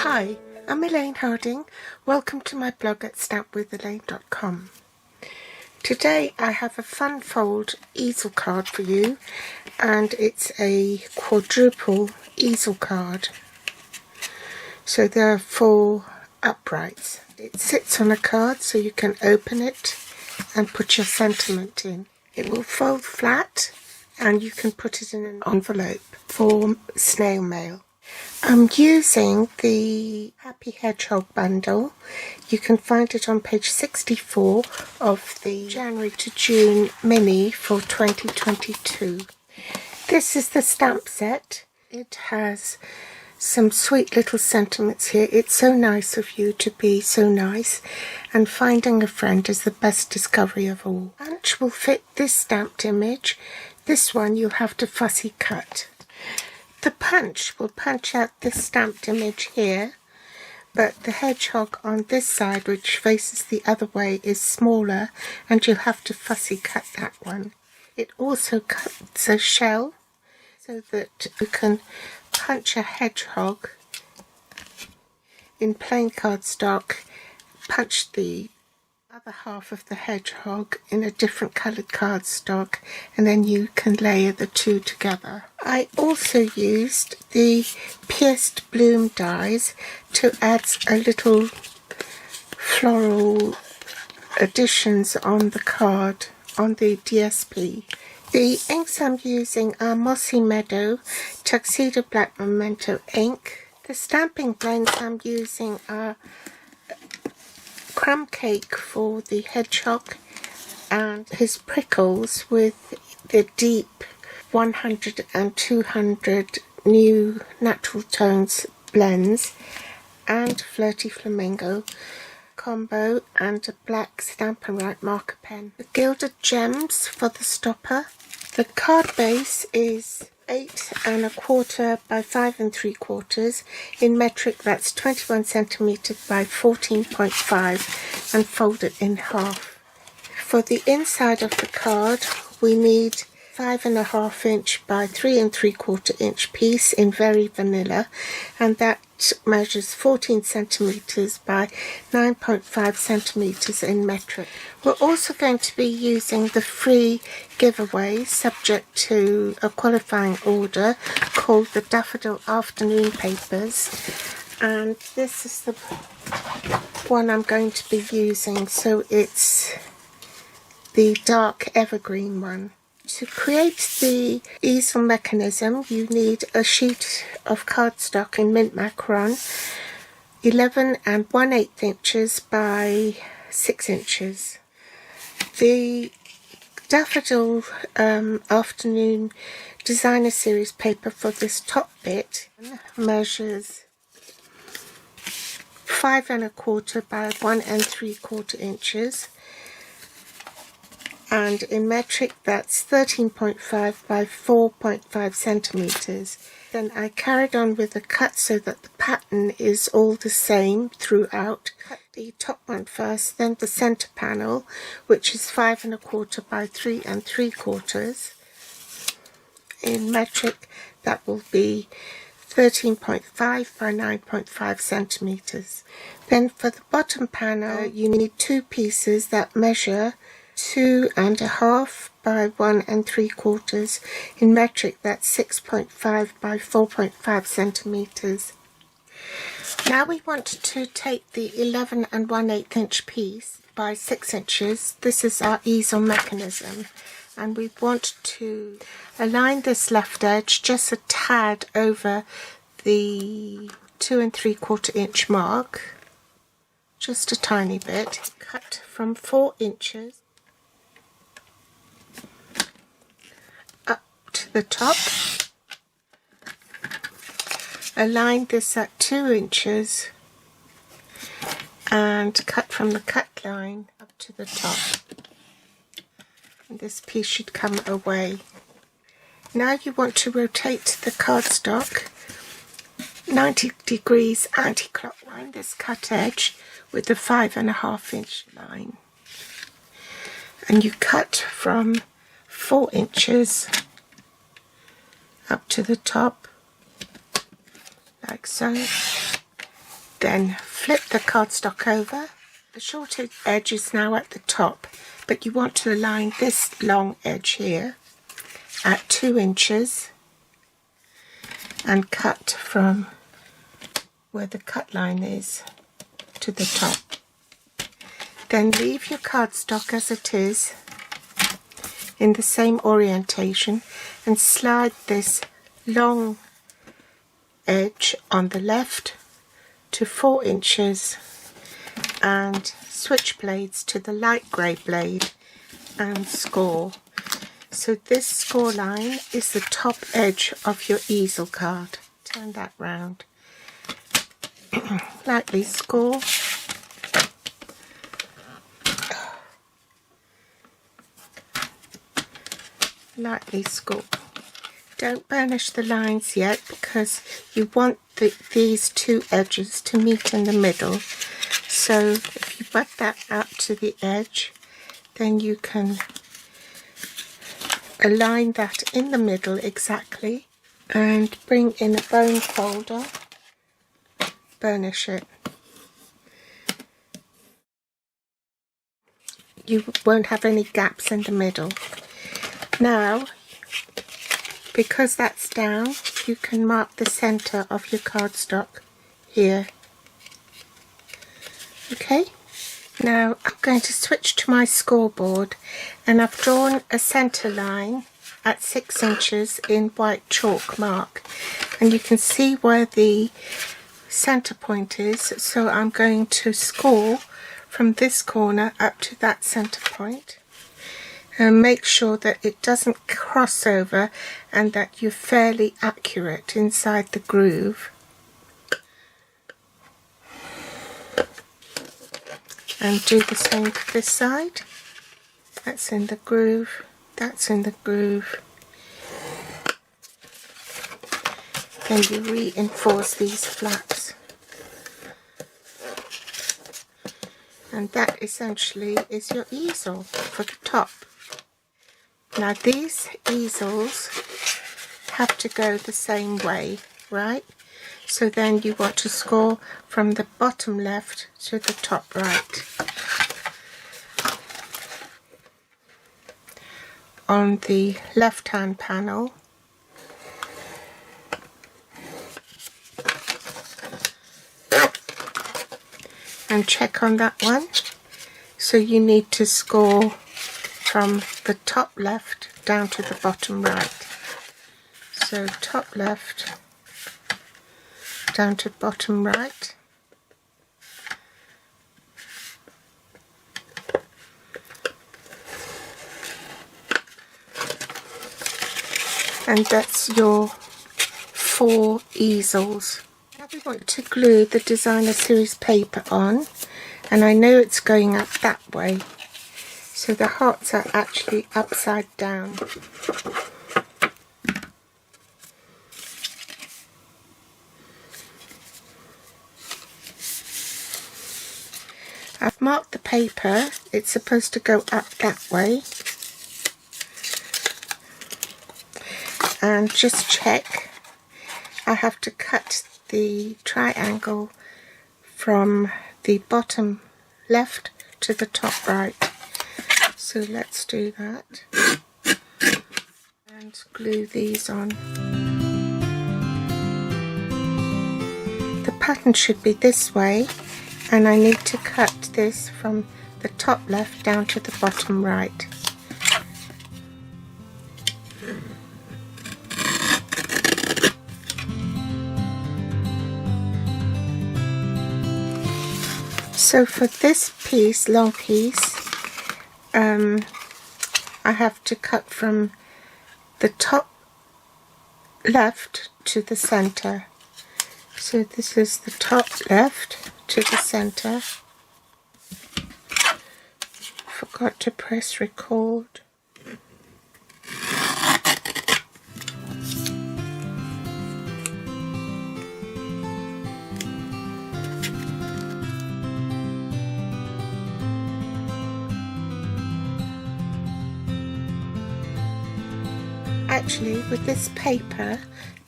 Hi, I'm Elaine Harding. Welcome to my blog at stampwithelaine.com. Today I have a fun fold easel card for you, and it's a quadruple easel card. So there are 4 uprights. It sits on a card so you can open it and put your sentiment in. It will fold flat and you can put it in an envelope for snail mail. I'm using the Happy Hedgehog bundle. You can find it on page 64 of the January to June mini for 2022. This is the stamp set. It has some sweet little sentiments here. It's so nice of you to be so nice, and finding a friend is the best discovery of all. Punch will fit this stamped image. This one you'll have to fussy cut. The punch will punch out this stamped image here, but the hedgehog on this side, which faces the other way, is smaller and you'll have to fussy cut that one. It also cuts a shell so that you can punch a hedgehog in plain cardstock, punch the other half of the hedgehog in a different coloured cardstock, and then you can layer the two together. I also used the pierced bloom dies to add a little floral additions on the card, on the DSP. The inks I'm using are Mossy Meadow Tuxedo Black Memento ink. The stamping blends I'm using are Crumb Cake for the hedgehog and his prickles with the deep 100 and 200 new natural tones blends, and Flirty Flamingo combo, and a black Stampin' Write marker pen. The Gilded Gems for the stopper. The card base is 8 1/4 by 5 3/4. In metric, that's 21 centimeters by 14.5, and fold it in half. For the inside of the card, we need 5 1/2 inch by 3 3/4 inch piece in Very Vanilla, and that measures 14 centimeters by 9.5 centimeters in metric. We're also going to be using the free giveaway, subject to a qualifying order, called the Daffodil Afternoon Papers, and this is the one I'm going to be using, so it's the dark evergreen one. To create the easel mechanism, you need a sheet of cardstock in mint macaron, 11 1/8 inches by 6 inches. The Daffodil Afternoon Designer Series paper for this top bit measures 5 1/4 by 1 3/4 inches. And in metric, that's 13.5 by 4.5 centimeters. Then I carried on with a cut so that the pattern is all the same throughout. Cut the top one first, then the center panel, which is 5 1/4 by 3 3/4. In metric, that will be 13.5 by 9.5 centimeters. Then for the bottom panel, you need 2 pieces that measure 2 1/2 by 1 3/4. In metric, that's 6.5 by 4.5 centimeters. Now we want to take the 11 1/8 inch piece by 6 inches. This is our easel mechanism, and we want to align this left edge just a tad over the 2 3/4 inch mark, just a tiny bit. Cut from 4 inches to the top. Align this at 2 inches and cut from the cut line up to the top. And this piece should come away. Now you want to rotate the cardstock 90 degrees anti-clockwise, this cut edge with the 5 1/2 inch line, and you cut from 4 inches up to the top like so, Then flip the cardstock over. The short edge is now at the top, but you want to align this long edge here at 2 inches and cut from where the cut line is to the top. Then leave your cardstock as it is in the same orientation and slide this long edge on the left to 4 inches and switch blades to the light grey blade and score. So this score line is the top edge of your easel card. Turn that round. Lightly score. Lightly score. Don't burnish the lines yet because you want these two edges to meet in the middle. So if you butt that up to the edge, then you can align that in the middle exactly and bring in a bone folder, burnish it. You won't have any gaps in the middle. Now, because that's down, you can mark the centre of your cardstock here. Okay, now I'm going to switch to my scoreboard, and I've drawn a centre line at 6 inches in white chalk mark, and you can see where the centre point is, so I'm going to score from this corner up to that centre point. And make sure that it doesn't cross over and that you're fairly accurate inside the groove. And do the same to this side. That's in the groove, that's in the groove. Then you reinforce these flaps. And that essentially is your easel for the top. Now these easels have to go the same way, right? So then you want to score from the bottom left to the top right. On the left hand panel, and check on that one. So you need to score from the top left down to the bottom right. So top left down to bottom right. And that's your 4 easels. Now we want to glue the designer series paper on, and I know it's going up that way. So the hearts are actually upside down. I've marked the paper, it's supposed to go up that way. And just check, I have to cut the triangle from the bottom left to the top right. So let's do that and glue these on. The pattern should be this way, and I need to cut this from the top left down to the bottom right. So for this piece, long piece, I have to cut from the top left to the center. So this is the top left to the center. Forgot to press record. Actually, with this paper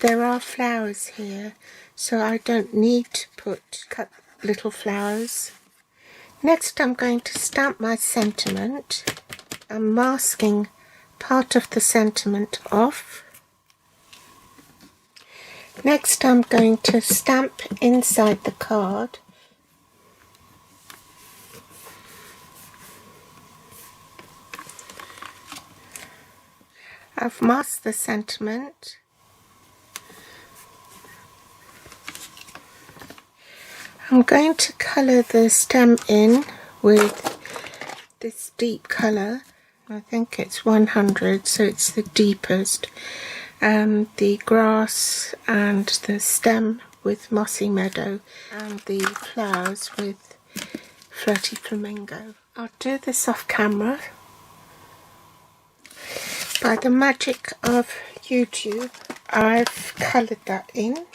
there are flowers here, so I don't need to cut little flowers. Next I'm going to stamp my sentiment. I'm masking part of the sentiment off. Next I'm going to stamp inside the card. I've masked the sentiment. I'm going to colour the stem in with this deep colour. I think it's 100, so it's the deepest. The grass and the stem with mossy meadow, and the flowers with flirty flamingo. I'll do this off camera. By the magic of YouTube, I've coloured that in,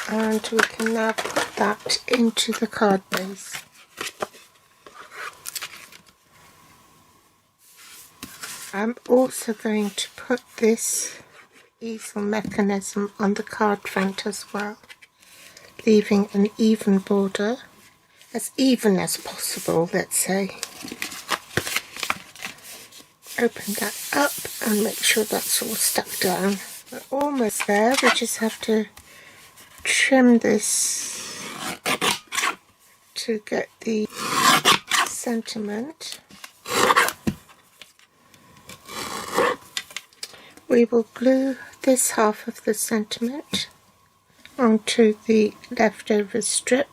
and we can now put that into the card base. I'm also going to put this easel mechanism on the card front as well, leaving an even border, as even as possible, let's say. Open that up and make sure that's all stuck down. We're almost there, we just have to trim this to get the sentiment. We will glue this half of the sentiment onto the leftover strip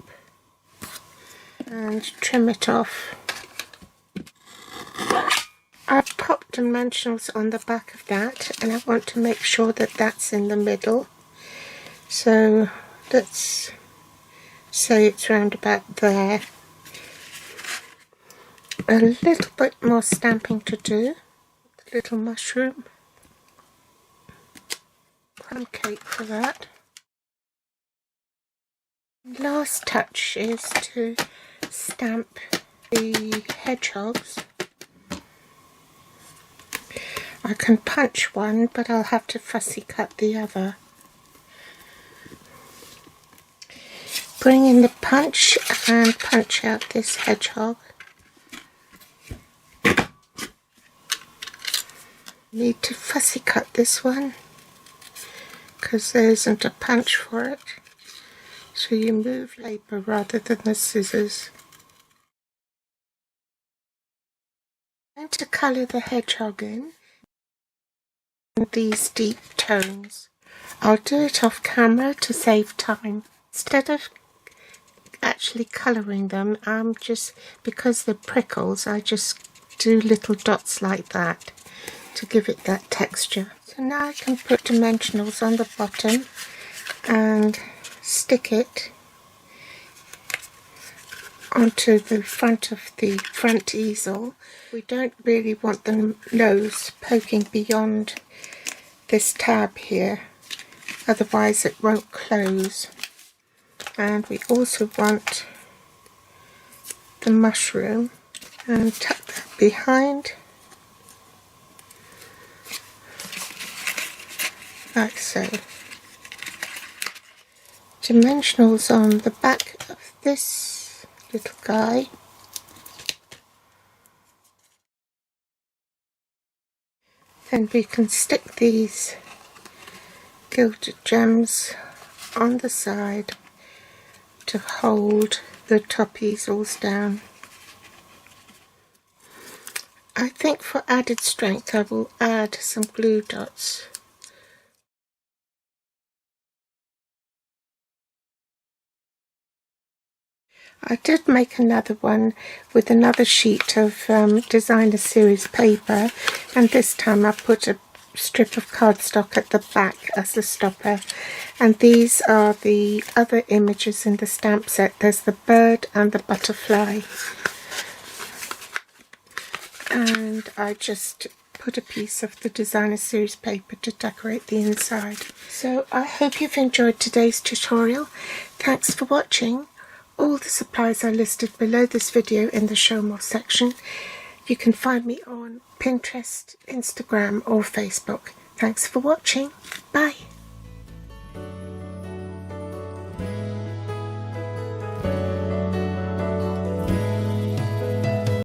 and trim it off. I've popped dimensionals on the back of that, and I want to make sure that that's in the middle. So let's say it's round about there. A little bit more stamping to do. The little mushroom. Plum cake for that. Last touch is to stamp the hedgehogs. I can punch one, but I'll have to fussy cut the other. Bring in the punch and punch out this hedgehog. Need to fussy cut this one because there isn't a punch for it. So you move paper rather than the scissors. I'm going to colour the hedgehog in these deep tones. I'll do it off camera to save time. Instead of actually colouring them, because they're prickles, I just do little dots like that to give it that texture. So now I can put dimensionals on the bottom and stick it onto the front of the front easel. We don't really want the nose poking beyond this tab here, otherwise it won't close. And we also want the mushroom, and tuck that behind like so. Dimensionals on the back of this little guy. Then we can stick these gilded gems on the side to hold the top easels down. I think for added strength I will add some glue dots. I did make another one with another sheet of designer series paper, and this time I put a strip of cardstock at the back as the stopper, and these are the other images in the stamp set. There's the bird and the butterfly, and I just put a piece of the designer series paper to decorate the inside. So I hope you've enjoyed today's tutorial. Thanks for watching. All the supplies are listed below this video in the Show More section. You can find me on Pinterest, Instagram or Facebook. Thanks for watching. Bye.